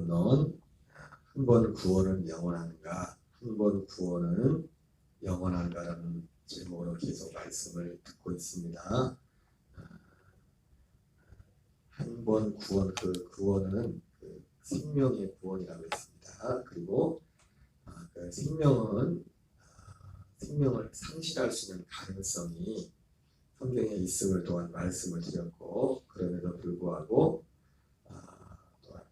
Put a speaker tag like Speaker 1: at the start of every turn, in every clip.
Speaker 1: 넌 한 번 구원은 영원한가? 한 번 구원은 영원한가라는 제목으로 계속 말씀을 듣고 있습니다. 한 번 구원, 그 구원은 그 생명의 구원이라고 했습니다. 그리고 그 생명을 상실할 수 있는 가능성이 성경에 있음을 또한 말씀을 드렸고, 그럼에도 불구하고 또한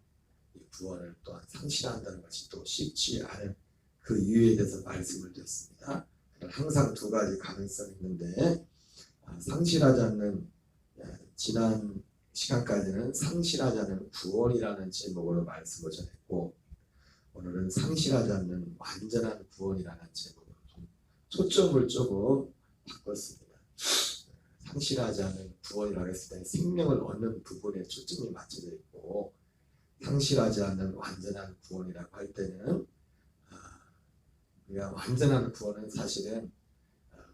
Speaker 1: 이 구원을 또한 상실한다는 것이 또 쉽지 않은 그 이유에 대해서 말씀을 드렸습니다. 항상 두 가지 가능성이 있는데, 상실하지 않는, 지난 시간까지는 상실하지 않는 구원이라는 제목으로 말씀을 전했고, 오늘은 상실하지 않는 완전한 구원이라는 제목으로 좀 초점을 조금 바꿨습니다. 상실하지 않는 구원이라고 했을 때 생명을 얻는 부분에 초점이 맞춰져 있고, 상실하지 않는 완전한 구원이라고 할 때는 우리가 완전한 구원은 사실은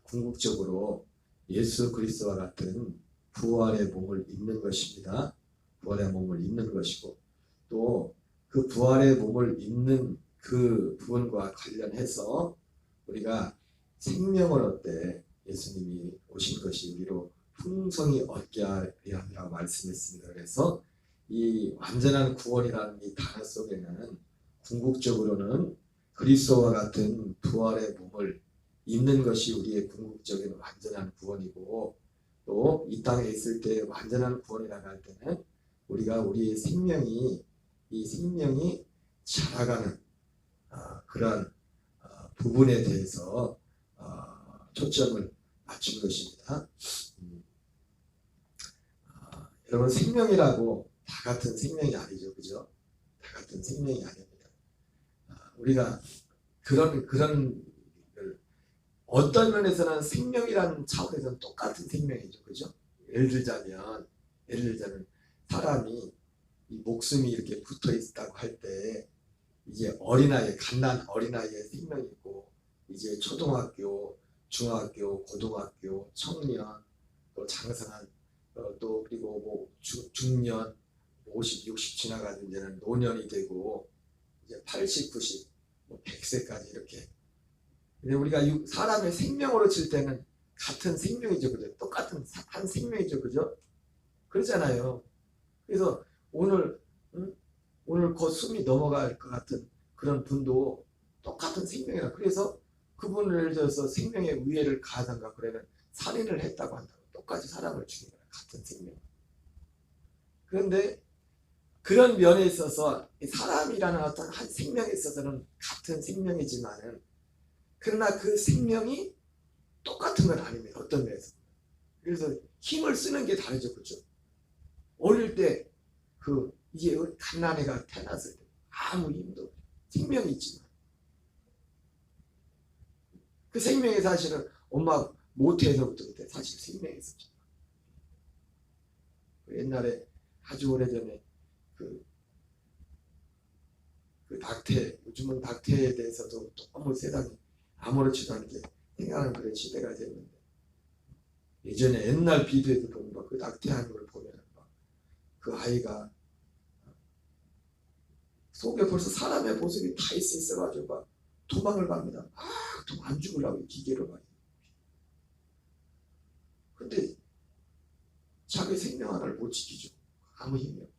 Speaker 1: 궁극적으로 예수 그리스도와 같은 부활의 몸을 입는 것입니다. 부활의 몸을 입는 것이고, 또 그 부활의 몸을 입는 그 부분과 관련해서 우리가 생명을 얻되 예수님이 오신 것이 우리로 풍성히 얻게 하리라고 말씀했습니다. 그래서 이 완전한 구원이라는 이 단어 속에는 궁극적으로는 그리스도와 같은 부활의 몸을 입는 것이 우리의 궁극적인 완전한 구원이고, 또 이 땅에 있을 때 완전한 구원이라고 할 때는 우리가 우리의 이 생명이 자라가는 그러한 부분에 대해서 초점을 맞춘 것입니다. 여러분, 생명이라고 다 같은 생명이 아니죠, 그죠? 다 같은 생명이 아닙니다. 우리가 그런 어떤 면에서는 생명이라는 차원에서는 똑같은 생명이죠, 그죠? 예를 들자면 사람이 이 목숨이 이렇게 붙어 있다고 할 때, 이제 갓난 어린아이의 생명이 있고, 이제 초등학교, 중학교, 고등학교, 청년, 또 장성한, 또 그리고 뭐 중년, 50, 60 지나가는 이제는 노년이 되고, 이제 80, 90, 100세까지 이렇게. 근데 우리가 사람의 생명으로 칠 때는 같은 생명이죠, 그죠? 똑같은 한 생명이죠, 그죠? 그러잖아요. 그래서 오늘 곧 숨이 넘어갈 것 같은 그런 분도 똑같은 생명이라. 그래서 그분을 예를 들어서 생명에 위해를 가하던가 그러면 살인을 했다고 한다고 똑같이 사람을 죽인 거야, 같은 생명. 그런데 그런 면에 있어서 사람이라는 어떤 한 생명에 있어서는 같은 생명이지만은, 그러나 그 생명이 똑같은 건 아닙니다, 어떤 면에서. 그래서 힘을 쓰는 게 다르죠, 그죠? 어릴 때 이제 갓난애가 태어났을 때 아무 힘도 없죠. 생명이 있지만 그 생명이 사실은 엄마 모태에서부터 그때 사실 생명이 있었죠. 옛날에 아주 오래전에 그 낙태, 요즘은 낙태에 대해서도 너무 세상이 아무렇지도 않게 생각하는 그런 시대가 됐는데, 예전에 옛날 비디오에도 보면 그 낙태하는 걸 보면 그 아이가 속에 벌써 사람의 모습이 다 있어가지고 막 도망을 갑니다. 좀 안 죽으려고 기계로 막. 근데 자기 생명 하나를 못 지키죠. 아무 힘이 없죠.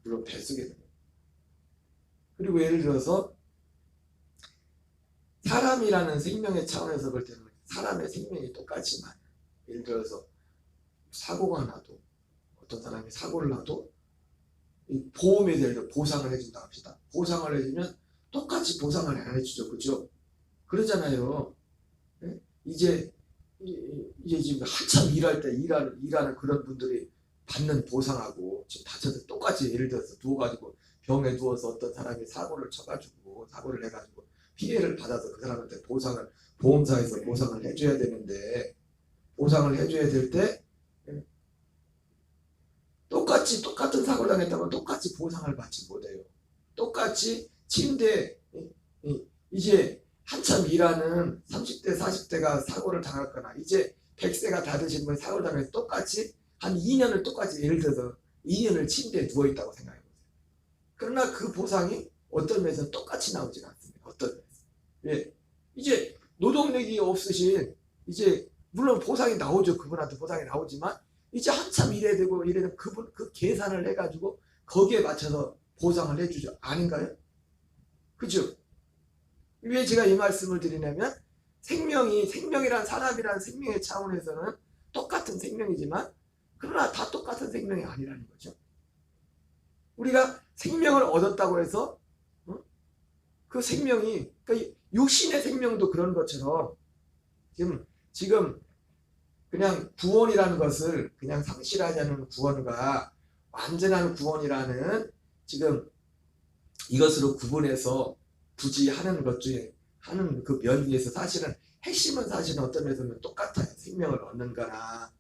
Speaker 1: 물론 뱃속에는. 그리고 예를 들어서 사람이라는 생명의 차원에서 볼 때는 사람의 생명이 똑같지만, 예를 들어서 사고가 나도, 어떤 사람이 사고를 나도 이 보험에 대해서 보상을 해준다 합시다. 보상을 해주면 똑같이 보상을 안 해주죠, 그죠? 그러잖아요. 네? 이제 지금 한참 일하는 그런 분들이 받는 보상하고 지금 다쳐서 똑같이, 예를 들어서 누워가지고 병에 누워서 어떤 사람이 사고를 해가지고 피해를 받아서 그 사람한테 보험사에서 보상을 해줘야 되는데, 보상을 해줘야 될 때 똑같은 사고를 당했다고 똑같이 보상을 받지 못해요. 똑같이 침대, 이제 한참 일하는 30대 40대가 사고를 당했거나 이제 100세가 다 되신 분이 사고를 당해서 똑같이 한 2년을 똑같이, 예를 들어서 2년을 침대에 누워있다고 생각해보세요. 그러나 그 보상이 어떤 면에서는 똑같이 나오지는 않습니다. 어떤 면에서. 예. 이제 노동력이 없으신 이제 물론 보상이 나오죠. 그분한테 보상이 나오지만 이제 한참 일해야 되고 이래는 그분 그 계산을 해가지고 거기에 맞춰서 보상을 해주죠. 아닌가요? 그죠? 왜 제가 이 말씀을 드리냐면 생명이란 사람이란 생명의 차원에서는 똑같은 생명이지만 그러나 다 똑같은 생명이 아니라는 거죠. 우리가 생명을 얻었다고 해서 그 생명이 그러니까 육신의 생명도 그런 것처럼 지금 그냥 구원이라는 것을 그냥 상실하자는 구원과 완전한 구원이라는 지금 이것으로 구분해서 굳이 하는 것 중에 하는 그 면에서 사실은 핵심은 사실은 어떤 면에서는 똑같아요. 생명을 얻는 거나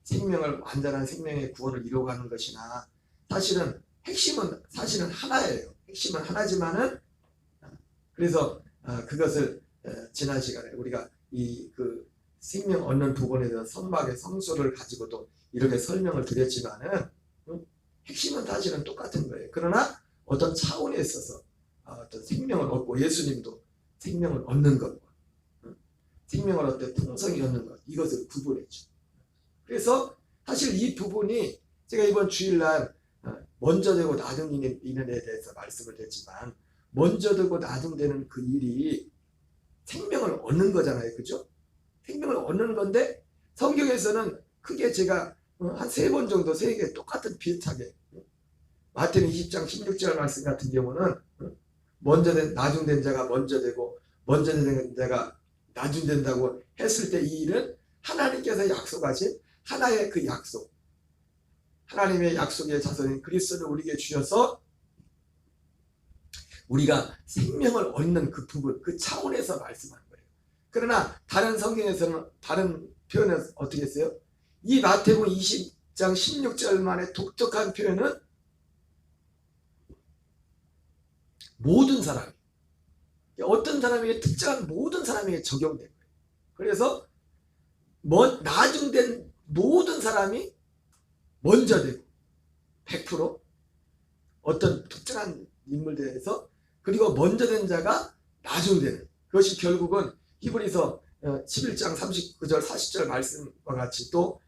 Speaker 1: 생명을 완전한 생명의 구원을 이루어가는 것이나 사실은 핵심은 사실은 하나예요. 핵심은 하나지만은 그래서 그것을 지난 시간에 우리가 이 그 생명 얻는 부분에 대한 성막의 성소를 가지고도 이렇게 설명을 드렸지만은 핵심은 사실은 똑같은 거예요. 그러나 어떤 차원에 있어서 어떤 생명을 얻고 예수님도 생명을 얻는 것과 생명을 얻되 풍성히 얻는 것 이것을 구분했죠. 그래서 사실 이 부분이 제가 이번 주일날 먼저 되고 나중되는 데 대해서 말씀을 드렸지만 먼저 되고 나중되는 그 일이 생명을 얻는 거잖아요. 그죠? 생명을 얻는 건데 성경에서는 크게 제가 한 3번 정도 3개 똑같은 비슷하게 마태는 20장 16절 말씀 같은 경우는 먼저 된 나중된 자가 먼저 되고 먼저 된 자가 나중된다고 했을 때 이 일은 하나님께서 약속하신 하나의 그 약속 하나님의 약속의 자손인 그리스도를 우리에게 주셔서 우리가 생명을 얻는 그 부분 그 차원에서 말씀하는 거예요. 그러나 다른 성경에서는 다른 표현은 어떻게 했어요? 이 마태복음 20장 16절만의 독특한 표현은 모든 사람 어떤 사람에게 특정한 모든 사람에게 적용된 거예요. 그래서 나중된 모든 사람이 먼저 되고 100% 어떤 특정한 인물들에서 그리고 먼저 된 자가 나중되는 그것이 결국은 히브리서 11장 39절 40절 말씀과 같이 또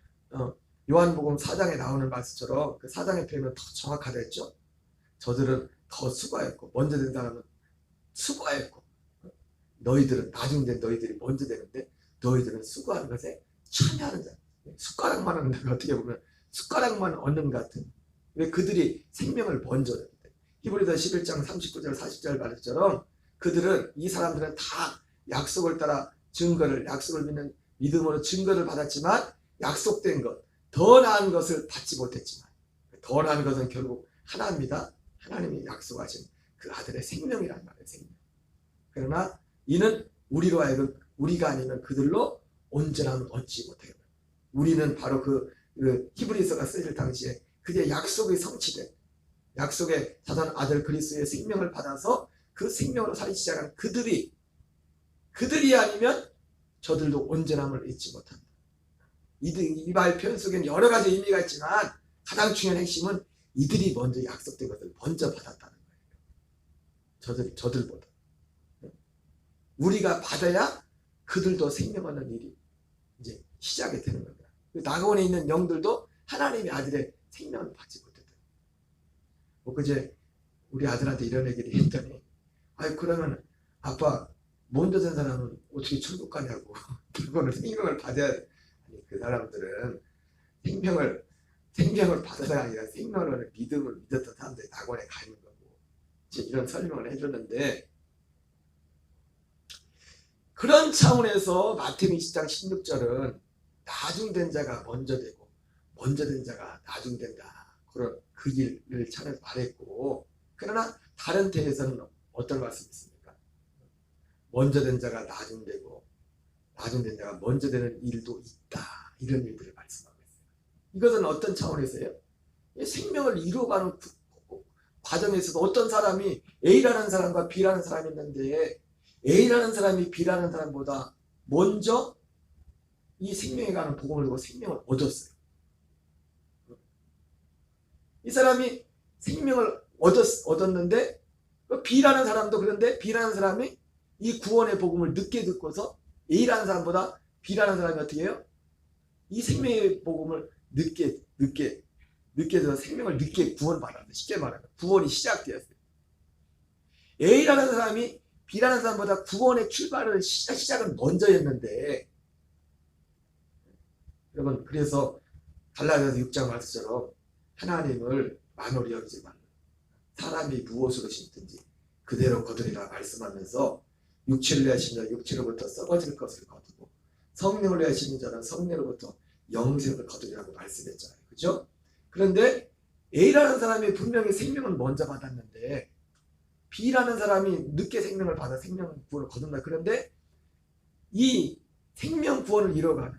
Speaker 1: 요한복음 4장에 나오는 말씀처럼 그 4장의 표현은 더 정확하겠죠. 저들은 더 수고했고 먼저 된 사람은 수고했고 너희들은 나중된 너희들이 먼저 되는데 너희들은 수고하는 것에 참여하는 자 숟가락만 얻는 거 어떻게 보면 숟가락만 얻는 것 같은 왜 그들이 생명을 먼저 얻는데 히브리서 11장 39절 40절 말처럼 그들은 이 사람들은 다 약속을 따라 약속을 믿는 믿음으로 증거를 받았지만 약속된 것 더 나은 것을 받지 못했지만 더 나은 것은 결국 하나입니다. 하나님이 약속하신 그 아들의 생명이란 말이에요. 생명. 그러나 이는 우리로 하여금 우리가 아니면 그들로 온전함을 얻지 못해요. 우리는 바로 그 히브리서가 쓰일 당시에 그의 약속이 성취된 약속의 사단 아들 그리스도의 생명을 받아서 그 생명으로 살기 시작한 그들이 아니면 저들도 온전함을 잊지 못한다. 이 말 표현 속에는 여러 가지 의미가 있지만 가장 중요한 핵심은 이들이 먼저 약속된 것을 먼저 받았다는 거예요. 저들보다. 우리가 받아야 그들도 생명 얻는 일이 이제 시작이 되는 겁니다. 낙원에 있는 영들도 하나님의 아들의 생명을 받지 못했다. 그제 우리 아들한테 이런 얘기를 했더니 그러면 아빠 먼저 된 사람은 어떻게 천국 가냐고. 그거는 생명을 받아야 돼. 그 사람들은 생명을 받아서가 아니라 생명을 믿음을 믿었던 사람들이 낙원에 가 있는 거고 이런 설명을 해줬는데 그런 차원에서 마태복음 20장 16절은 나중된 자가 먼저 되고 먼저 된 자가 나중된다. 그런 그 일을 차례 말했고 그러나 다른 태에서는 어떤 말씀이 있습니까? 먼저 된 자가 나중되고 나중된 자가 먼저 되는 일도 있다. 이런 일들을 말씀하고 있어요. 이것은 어떤 차원에서요? 생명을 이루어가는 과정에서도 어떤 사람이 A라는 사람과 B라는 사람이 있는데 A라는 사람이 B라는 사람보다 먼저 이 생명에 관한 복음을 듣고 생명을 얻었어요. 이 사람이 생명을 얻었는데 B라는 사람도 그런데 B라는 사람이 이 구원의 복음을 늦게 듣고서 A라는 사람보다 B라는 사람이 어떻게 해요? 이 생명의 복음을 늦게 들어 생명을 늦게 구원받았는데 쉽게 말하면 구원이 시작되었어요. A라는 사람이 B라는 사람보다 구원의 출발을 시작은 먼저 했는데 여러분 그래서 갈라디아서 6장 말씀처럼 하나님을 만홀히 여기지 말라. 사람이 무엇으로 심든지 그대로 거두리라 말씀하면서 육체를 내신 자 육체로부터 썩어질 것을 거두고 성령을 내신 자는 성령으로부터 영생을 거두리라고 말씀했잖아요. 그죠? 그런데 A라는 사람이 분명히 생명을 먼저 받았는데 B라는 사람이 늦게 생명을 받아 생명 구원을 거둔다. 그런데 이 생명 구원을 이뤄가는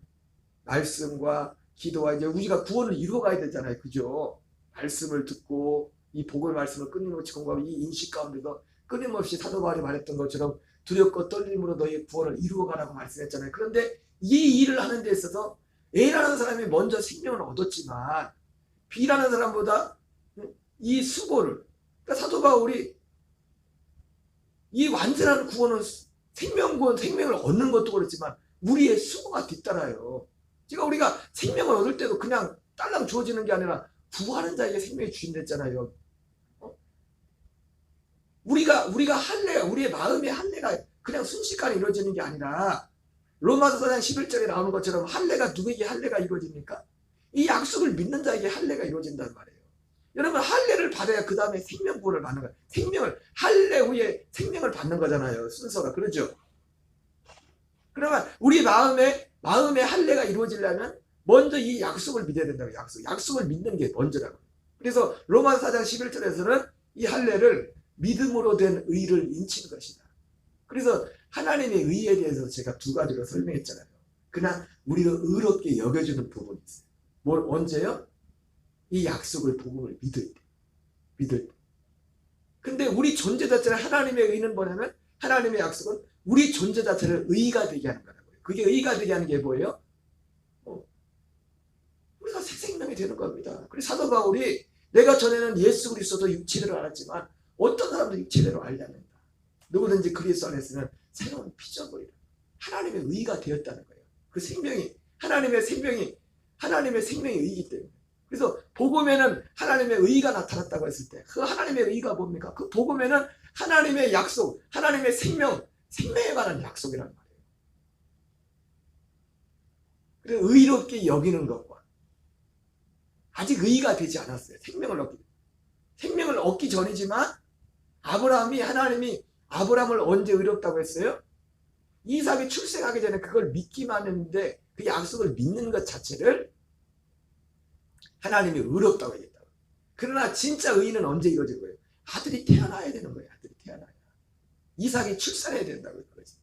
Speaker 1: 말씀과 기도와 이제 우리가 구원을 이루어가야 되잖아요. 그죠? 말씀을 듣고 이 복음의 말씀을 끊임없이 공부하고 이 인식 가운데서 끊임없이 사도 바울이 말했던 것처럼 두렵고 떨림으로 너희의 구원을 이루어가라고 말씀했잖아요. 그런데 이 일을 하는 데 있어서 A라는 사람이 먼저 생명을 얻었지만 B라는 사람보다 이 수고를 그러니까 사도 바울이 이 완전한 구원은 생명을 얻는 것도 그렇지만 우리의 수고가 뒤따라요. 지금 우리가 생명을 얻을 때도 그냥 딸랑 주어지는 게 아니라 구하는 자에게 생명이 주인됐잖아요. 우리가 할례가 우리의 마음의 할례가 그냥 순식간에 이루어지는 게 아니라 로마서 4장 11절에 나오는 것처럼 할례가 누구에게 할례가 이루어집니까? 이 약속을 믿는 자에게 할례가 이루어진단 말이에요. 여러분 할례를 받아야 그 다음에 생명 구원을 받는 거예요. 생명을 할례 후에 생명을 받는 거잖아요. 순서가 그렇죠. 그러면 우리 마음에 할례가 이루어지려면 먼저 이 약속을 믿어야 된다고. 약속을 믿는 게 먼저라고. 그래서 로마서 4장 11절에서는 이 할례를 믿음으로 된 의를 인치는 것이다. 그래서 하나님의 의에 대해서 제가 두 가지로 설명했잖아요. 그러나 우리가 의롭게 여겨주는 부분이 있어요. 언제요? 이 약속을 복음을 믿을 때. 근데 우리 존재 자체를 하나님의 의는 뭐냐면 하나님의 약속은 우리 존재 자체를 의가 되게 하는 거라고요. 그게 의가 되게 하는 게 뭐예요? 우리가 새 생명이 되는 겁니다. 그래서 사도 바울이 내가 전에는 예수 그리스도도 육체대로 알았지만 어떤 사람도 육체대로 알지 않는다. 누구든지 그리스도 안에서는 새로운 피조물이다. 하나님의 의가 되었다는 거예요. 그 생명이 하나님의 생명이 의이기 때문에. 그래서 복음에는 하나님의 의가 나타났다고 했을 때 그 하나님의 의가 뭡니까? 그 복음에는 하나님의 약속, 하나님의 생명에 관한 약속이란 말이에요. 그래서 의롭게 여기는 것과 아직 의가 되지 않았어요. 생명을 얻기 전이지만 하나님이 아브라함을 언제 의롭다고 했어요? 이삭이 출생하기 전에 그걸 믿기만 했는데 그 약속을 믿는 것 자체를 하나님이 의롭다고 얘기했다고. 그러나 진짜 의는 언제 이루어질 거예요? 아들이 태어나야 되는 거예요. 아들이 태어나야. 이삭이 출산해야 된다고 그러지.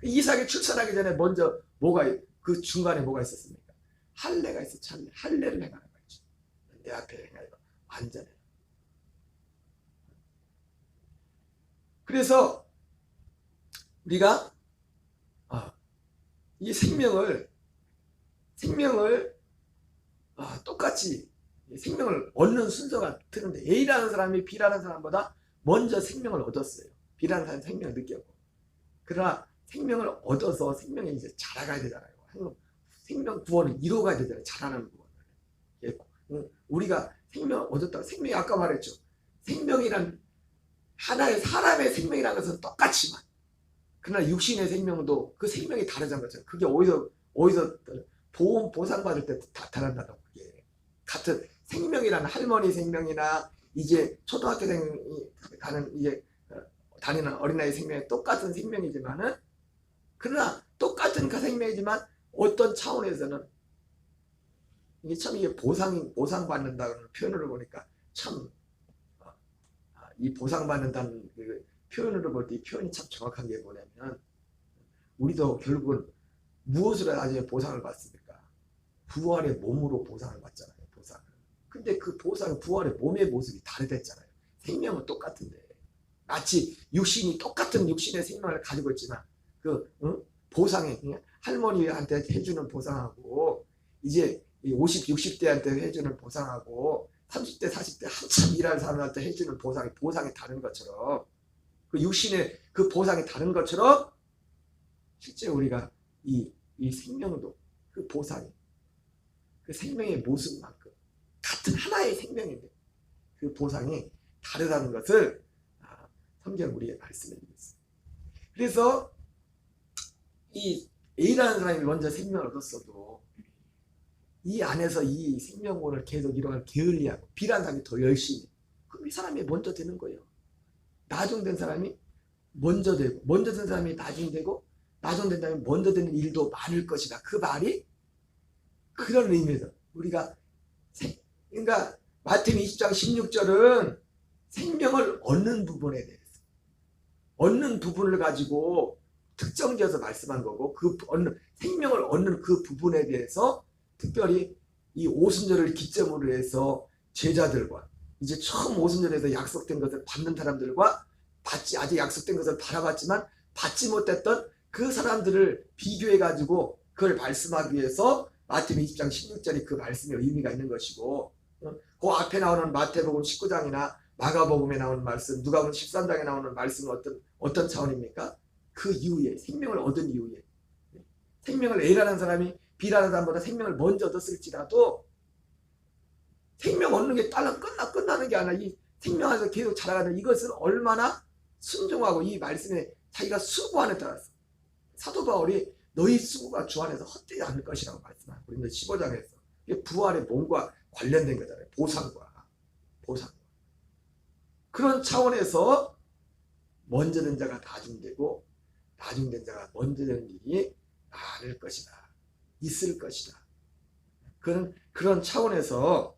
Speaker 1: 이삭이 출산하기 전에 먼저 그 중간에 뭐가 있었습니까? 할례가 있었죠. 할례를 행하는 거죠. 내 앞에 행하여 완전해. 그래서 우리가 이 생명을 똑같이 생명을 얻는 순서가 틀린데 A라는 사람이 B라는 사람보다 먼저 생명을 얻었어요. B라는 사람이 생명을 느꼈고. 그러나 생명을 얻어서 생명에 이제 자라가야 되잖아요. 생명 구원을 이루어가야 되잖아요. 자라는 구원을. 우리가 생명을 얻었다고 생명이 아까 말했죠. 생명이란 하나의 사람의 생명이라는 것은 똑같지만 그러나 육신의 생명도 그 생명이 다르다는 거죠. 그게 어디서 보상받을 때 다른다고. 그게 같은 생명이라는 할머니 생명이나 이제 초등학교 다니는 어린아이 생명이 똑같은 생명이지만은 그러나 똑같은 그 생명이지만 어떤 차원에서는 이게 보상받는다는 표현으로 보니까 참 이 보상받는다는 그 표현으로 볼 때 이 표현이 참 정확한 게 뭐냐면 우리도 결국은 무엇으로 나중에 보상을 받습니까? 부활의 몸으로 보상을 받잖아요. 보상을. 근데 그 보상은 부활의 몸의 모습이 다르댔잖아요. 생명은 똑같은데 마치 똑같은 육신의 생명을 가지고 있지만 보상이 할머니한테 해주는 보상하고 이제 50, 60대한테 해주는 보상하고 30대 40대 한참 일하는 사람한테 해주는 보상이 다른 것처럼, 그 육신의 그 보상이 다른 것처럼 실제 우리가 이 생명도 그 보상이 그 생명의 모습만큼 같은 하나의 생명인데 그 보상이 다르다는 것을 성경 우리의 말씀에 있습니다. 그래서 이 A라는 사람이 먼저 생명을 얻었어도 이 안에서 이 생명원을 계속 이루어가는 게을리하고 B라는 사람이 더 열심히, 그럼 이 사람이 먼저 되는 거예요. 나중된 사람이 먼저 되고, 먼저 된 사람이 나중되고, 나중된 사람이 먼저 되는 일도 많을 것이다. 그 말이 그런 의미에서 우리가 그러니까 마태복음 20장 16절은 생명을 얻는 부분에 대해서, 얻는 부분을 가지고 특정지어서 말씀한 거고, 그 생명을 얻는 그 부분에 대해서 특별히 이 오순절을 기점으로 해서 제자들과 이제 처음 오순절에서 약속된 것을 받는 사람들과 아직 약속된 것을 바라봤지만 받지 못했던 그 사람들을 비교해 가지고 그걸 말씀하기 위해서 마태복음 20장 16절이 그 말씀의 의미가 있는 것이고, 그 앞에 나오는 마태복음 19장이나 마가복음에 나오는 말씀, 누가복음 13장에 나오는 말씀은 어떤 차원입니까? 그 이후에, 생명을 얻은 이후에, 생명을 A라는 사람이 B라는 사람보다 생명을 먼저 얻었을지라도 생명 얻는 게 끝나는 게 아니라 이 생명 안에서 계속 자라가는 이것은 얼마나 순종하고 이 말씀에 자기가 수고함에 따라서, 사도 바울이 너희 수고가 주 안에서 헛되지 않을 것이라고 말씀하고 우리는 15장에서 이게 부활의 몸과 관련된 거잖아요. 보상과 그런 차원에서 먼저 된 자가 나중되고 나중된 자가 먼저 되는 일이 많을 것이다, 있을 것이다. 그런 차원에서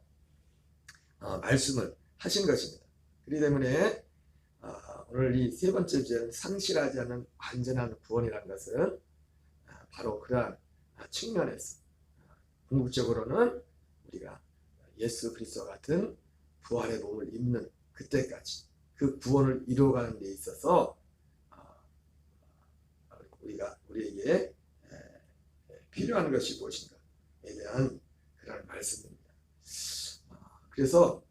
Speaker 1: 말씀을 하신 것입니다. 그렇기 때문에 오늘 이 세 번째 주제는 상실하지 않는 완전한 구원이라는 것은 바로 그러한 측면에서 궁극적으로는 우리가 예수 그리스도와 같은 부활의 몸을 입는 그때까지 그 구원을 이루어가는 데 있어서 우리에게 필요한 것이 무엇인가에 대한 그런 말씀입니다. 그래서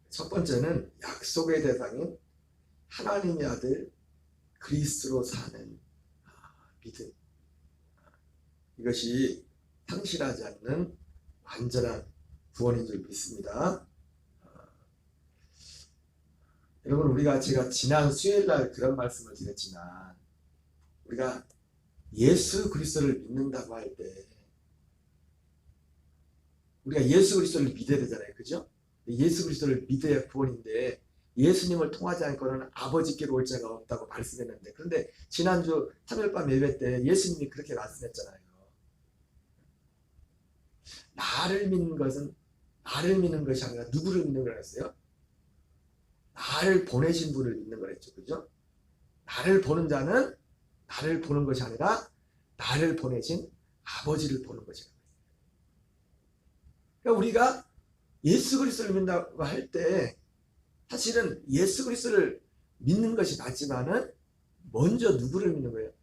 Speaker 1: 첫 번째는 약속의 대상인 하나님의 아들 그리스도로 사는 믿음, 이것이 상실하지 않는 완전한 구원인 줄 믿습니다. 여러분, 제가 지난 수요일날 그런 말씀을 드렸지만, 우리가 예수 그리스도를 믿는다고 할 때 우리가 예수 그리스도를 믿어야 되잖아요, 그죠? 예수 그리스도를 믿어야 구원인데 예수님을 통하지 않고는 아버지께로 올 자가 없다고 말씀했는데, 그런데 지난주 3일밤 예배 때 예수님이 그렇게 말씀했잖아요. 나를 믿는 것은 나를 믿는 것이 아니라 누구를 믿는 거랬어요? 나를 보내신 분을 믿는 거랬죠, 그죠? 나를 보는 자는 나를 보는 것이 아니라 나를 보내신 아버지를 보는 것이라고 했어요. 그러니까 우리가 예수 그리스도를 믿는다고 할 때 사실은 예수 그리스도를 믿는 것이 맞지만은 먼저 누구를 믿는 거예요?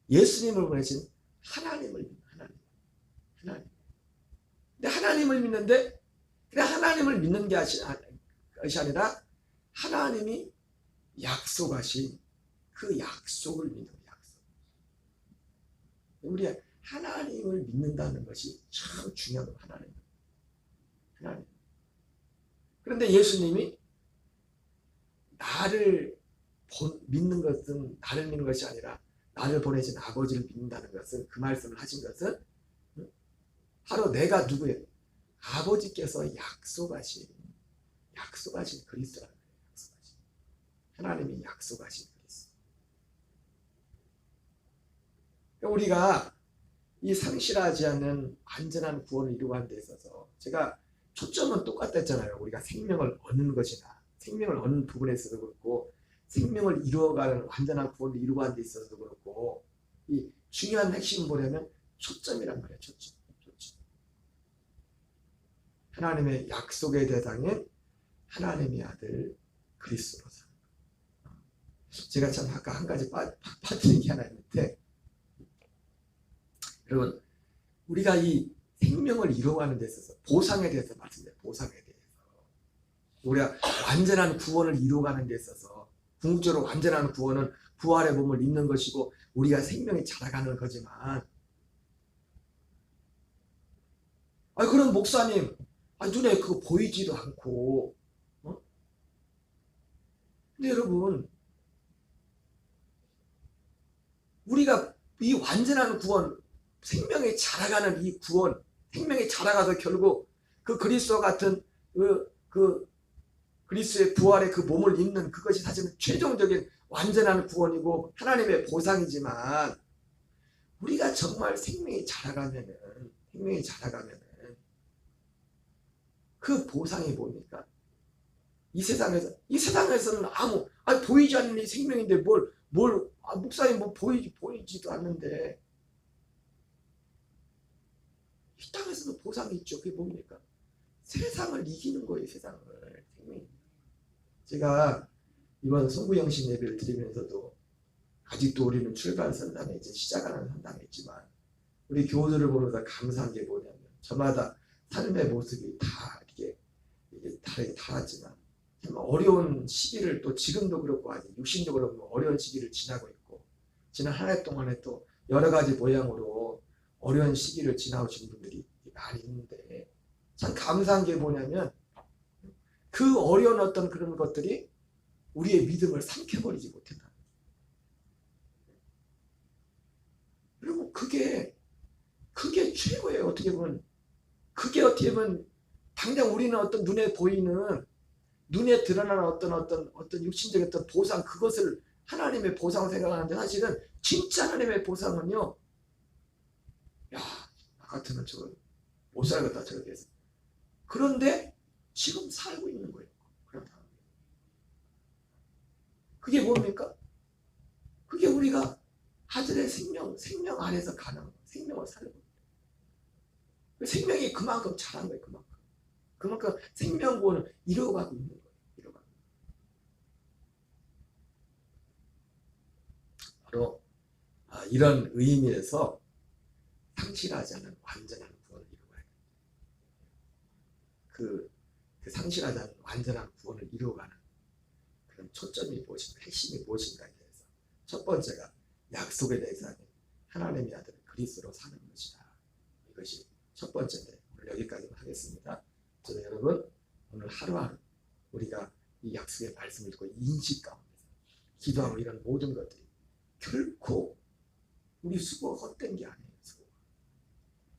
Speaker 1: 예수님을 보내신 하나님을 믿는, 하나님. 근데 하나님을 믿는데, 그냥 하나님을 믿는 것이 아니라 하나님이 약속하신 그 약속을 믿는 거예요. 우리가 하나님을 믿는다는 것이 참 중요한 거예요. 하나님. 그런데 예수님이 나를 믿는 것은 나를 믿는 것이 아니라 나를 보내신 아버지를 믿는다는 것은, 그 말씀을 하신 것은 바로 내가 누구예요? 아버지께서 약속하신 그리스도라는 거예요. 하나님이 약속하신 그리스도. 우리가 이 상실하지 않는 완전한 구원을 이루어가는 데 있어서 제가 초점은 똑같았잖아요. 우리가 생명을 얻는 것이나 생명을 얻는 부분에 있어서도 그렇고, 생명을 이루어가는 완전한 구원을 이루어가는 데 있어서도 그렇고, 이 중요한 핵심은 뭐냐면 초점이란 말이에요. 초점. 하나님의 약속의 대상인 하나님의 아들 그리스도로 사는 것. 제가 참 아까 한 가지 빠뜨린 게 하나 있는데, 여러분, 우리가 이 생명을 이루어가는 데 있어서 보상에 대해서 말씀드려요. 보상에 대해서 우리가 완전한 구원을 이루어가는 데 있어서 궁극적으로 완전한 구원은 부활의 몸을 입는 것이고 우리가 생명이 자라가는 거지만 그럼 목사님 눈에 그거 보이지도 않고 근데 여러분 우리가 이 완전한 구원 생명이 자라가는 이 구원 생명이 자라가서 결국 그 그리스도와 같은 그 그리스도의 부활의 그 몸을 입는 그것이 사실은 최종적인 완전한 구원이고 하나님의 보상이지만 우리가 정말 생명이 자라가면은 그 보상이 뭡니까? 이 세상에서는 보이지 않는 이 생명인데 목사님 보이지도 않는데 이 땅에서도 보상이 있죠. 그게 뭡니까? 세상을 이기는 거예요. 세상을. 생명이. 제가 이번 송구영신 예배를 드리면서도 아직도 우리는 출발 선당에 이제 시작하는 선당에 있지만 우리 교우들을 보면서 감사한 게 뭐냐면 저마다 삶의 모습이 다 이게 다르게 달랐지만 정말 어려운 시기를 또 지금도 그렇고 아직 육신적으로 어려운 시기를 지나고 있고 지난 한 해 동안에 또 여러 가지 모양으로 어려운 시기를 지나오신 분들이 많이 있는데 참 감사한 게 뭐냐면 그 어려운 어떤 그런 것들이 우리의 믿음을 삼켜버리지 못한다. 그리고 그게 최고예요. 어떻게 보면 당장 우리는 어떤 눈에 보이는 눈에 드러나는 어떤 육신적인 어떤 보상 그것을 하나님의 보상을 생각하는데 사실은 진짜 하나님의 보상은요. 야, 나 같으면 저거 못 살겠다 저렇게 해서. 그런데 지금 살고 있는 거예요. 그런 사람. 그게 뭡니까? 그게 우리가 하늘의 생명 안에서 가는 생명을 살고 생명이 그만큼 자란 거예요. 그만큼 생명구원을 이루어가고 있는 거예요. 바로 이런 의미에서 상실하지 않는 완전한 구원을 이루어가야 돼요. 그 상실하지 않는 완전한 구원을 이루어가는 그런 초점이 무엇인가, 핵심이 무엇인가에 대해서 첫 번째가 약속에 대해서 하나님의 아들 그리스도로 사는 것이다. 이것이 첫 번째인데 오늘 여기까지만 하겠습니다. 저는 여러분 오늘 하루하루 우리가 이 약속의 말씀을 듣고 인식 가운데서 기도하고 이런 모든 것들이 결코 우리 수고가 헛된 게 아니에요.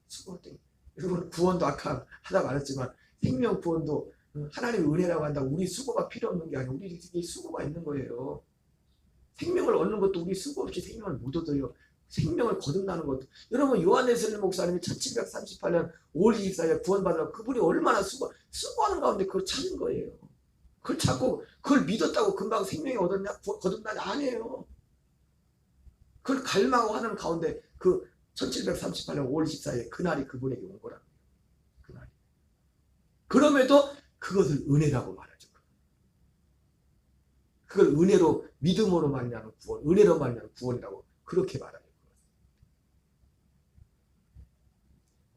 Speaker 1: 수고가 헛된 게. 여러분 구원도 아까 하다 말했지만 생명 구원도 하나님의 은혜라고 한다고 우리 수고가 필요 없는 게 아니에요. 우리 수고가 있는 거예요. 생명을 얻는 것도 우리 수고 없이 생명을 못 얻어요. 생명을 거듭나는 것도. 여러분 요한네슬 목사님이 1738년 5월 24일 구원받으려고 그분이 얼마나 수고하는 가운데 그걸 찾은 거예요. 그걸 찾고 그걸 믿었다고 금방 생명이 얻었냐 거듭나냐 아니에요. 그걸 갈망하고 하는 가운데 그 1738년 5월 24일 그날이 그분에게 온 거라고요. 그날이. 그럼에도 그것을 은혜라고 말하죠. 그걸 은혜로 믿음으로 말미암은 구원, 은혜로 말미암은 구원이라고 그렇게 말하요.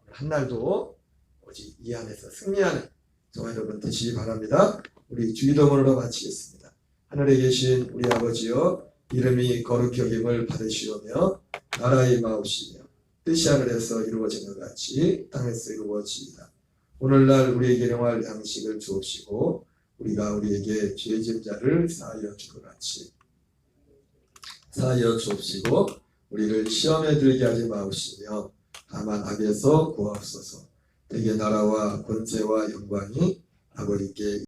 Speaker 1: 오늘 한 날도 오직 이 안에서 승리하는 저와 여러분 되시기 바랍니다. 우리 주기도문으로 마치겠습니다. 하늘에 계신 우리 아버지여 이름이 거룩히 여김을 받으시오며 나라의 마옵시며 뜻이 하늘에서 이루어진 것 같이 땅에서 이루어지이다. 오늘날 우리에게 일용할 양식을 주옵시고 우리가 우리에게 죄 지은 자를 사하여 줄 것 같이 사하여 주옵시고 우리를 시험에 들게 하지 마옵시며 다만 악에서 구하옵소서. 대개 나라와 권세와 영광이 아버지께